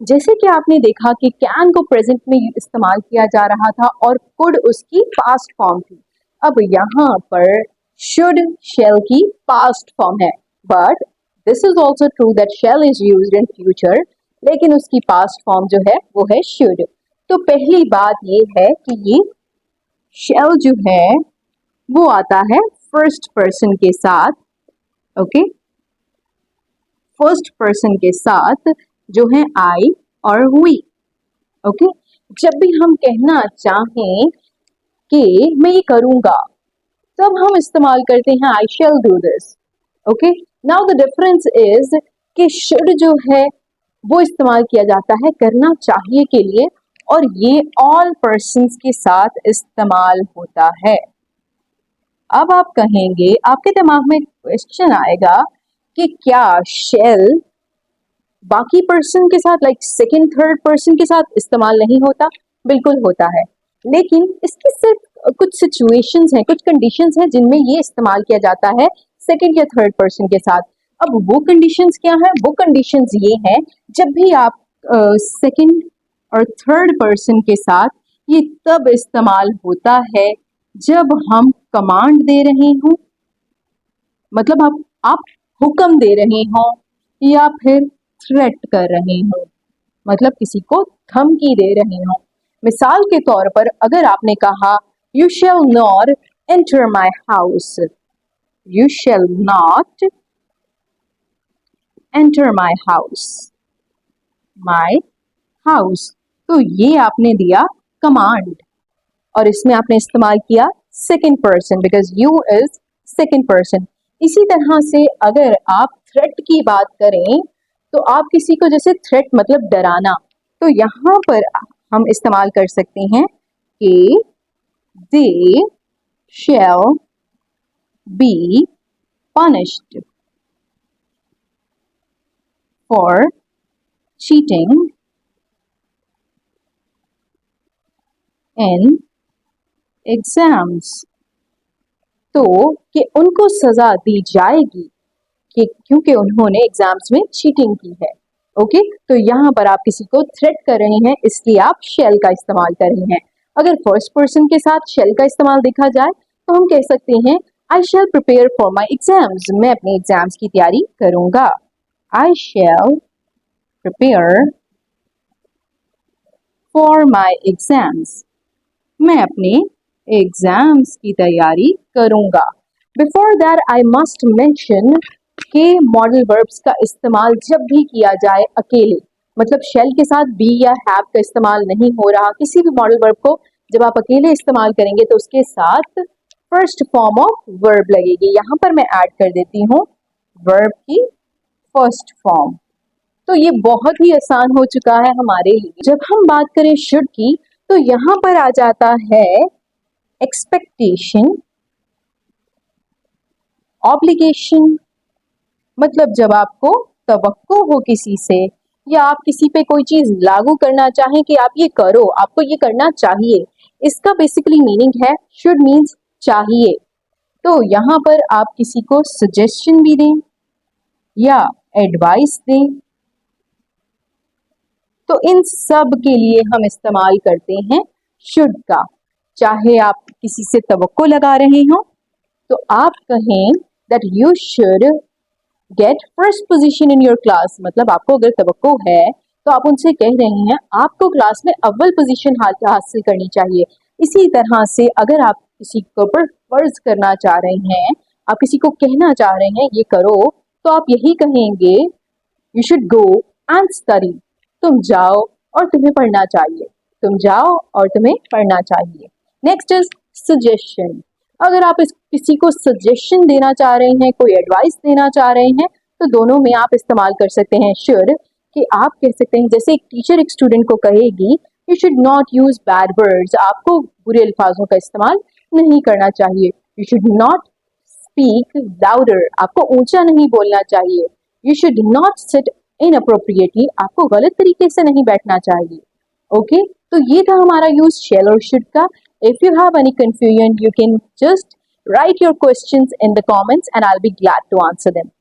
जैसे कि आपने देखा कि कैन को प्रेजेंट में इस्तेमाल किया जा रहा था और कुड उसकी पास्ट फॉर्म थी। अब यहाँ पर शुड शेल की पास्ट फॉर्म है, but this is also true that shall is used in future, लेकिन उसकी पास्ट फॉर्म जो है वो है शुड। तो पहली बात ये है कि ये शेल जो है वो आता है फर्स्ट पर्सन के साथ। ओके, फर्स्ट पर्सन के साथ जो है आई और वी। ओके, जब भी हम कहना चाहें कि मैं ये करूंगा, तब हम इस्तेमाल करते हैं I shall do this. Okay, now the difference is कि शुड जो है वो इस्तेमाल किया जाता है करना चाहिए के लिए, और ये ऑल पर्सन्स के साथ इस्तेमाल होता है। अब आप कहेंगे, आपके दिमाग में क्वेश्चन आएगा कि क्या शेल बाकी पर्सन के साथ लाइक सेकंड थर्ड पर्सन के साथ इस्तेमाल नहीं होता? बिल्कुल होता है, लेकिन इसकी सिर्फ कुछ सिचुएशंस हैं, कुछ कंडीशंस हैं जिनमें ये इस्तेमाल किया जाता है सेकंड या थर्ड पर्सन के साथ। अब वो कंडीशंस क्या है? वो कंडीशंस ये हैं जब भी आप सेकंड और थर्ड पर्सन के साथ, ये तब इस्तेमाल होता है जब हम कमांड दे रहे हों, मतलब आप हुक्म दे रहे हों, या फिर थ्रेट कर रहे हों, मतलब किसी को धमकी दे रहे हों। मिसाल के तौर पर अगर आपने कहा you shall not enter my house, you shall not enter my house, my house, तो ये आपने दिया कमांड, और इसमें आपने इस्तेमाल किया second person because you is second person. इसी तरह से अगर आप थ्रेट की बात करें, तो आप किसी को जैसे थ्रेट मतलब डराना, तो यहाँ पर हम इस्तेमाल कर सकते हैं कि they shall be punished for cheating in exams, तो कि उनको सजा दी जाएगी कि क्योंकि उन्होंने एग्जाम्स में चीटिंग की है। ओके, तो यहाँ पर आप किसी को थ्रेट कर रहे हैं, इसलिए आप शेल का इस्तेमाल कर रहे हैं। अगर फर्स्ट पर्सन के साथ शेल का इस्तेमाल देखा जाए तो हम कह सकते हैं I shell prepare for my exams, मैं अपने एग्जाम्स की तैयारी करूंगा। आई शैल प्रिपेयर फॉर माई एग्जाम्स, मैं अपने एग्जाम्स की तैयारी करूंगा। Before that I must mention के मॉडल वर्ब्स का इस्तेमाल जब भी किया जाए अकेले, मतलब शेल के साथ बी या हैव का इस्तेमाल नहीं हो रहा, किसी भी मॉडल वर्ब को जब आप अकेले इस्तेमाल करेंगे तो उसके साथ फर्स्ट फॉर्म ऑफ वर्ब लगेगी। यहाँ पर मैं ऐड कर देती हूँ वर्ब की फर्स्ट फॉर्म। तो ये बहुत ही आसान हो चुका है हमारे लिए। जब हम बात करें शुड की, तो यहाँ पर आ जाता है एक्सपेक्टेशन, ऑब्लिगेशन, मतलब जब आपको तवक्को हो किसी से, या आप किसी पे कोई चीज लागू करना चाहें कि आप ये करो, आपको ये करना चाहिए, इसका बेसिकली मीनिंग है शुड मीन्स चाहिए। तो यहाँ पर आप किसी को सजेशन भी दें या एडवाइस दें, तो इन सब के लिए हम इस्तेमाल करते हैं शुड का। चाहे आप किसी से तवक्को लगा रहे हो, तो आप कहें that you should get first position in your class, मतलब आपको अगर तवक्को है तो आप उनसे कह रहे हैं आपको क्लास में अव्वल पोजीशन हासिल करनी चाहिए। इसी तरह से अगर आप किसी के ऊपर फर्ज करना चाह रहे हैं, आप किसी को कहना चाह रहे हैं ये करो, तो आप यही कहेंगे you should go and study, तुम जाओ और तुम्हें पढ़ना चाहिए, तुम जाओ और तुम्हें पढ़ना चाहिए। नेक्स्ट इज सजेशन, अगर आप किसी को सजेशन देना चाह रहे हैं, कोई एडवाइस देना चाह रहे हैं, तो दोनों में आप इस्तेमाल कर सकते हैं शुड, कि आप कह सकते हैं जैसे एक टीचर एक स्टूडेंट को कहेगी you should not use bad words, आपको बुरे अल्फाजों का इस्तेमाल नहीं करना चाहिए। You should not speak louder, आपको ऊंचा नहीं बोलना चाहिए। You should not sit inappropriately, आपको गलत तरीके से नहीं बैठना चाहिए। ओके, तो ये था हमारा यूज शेल और शुड का। If you have any confusion, you can just write your questions in the comments and I'll be glad to answer them.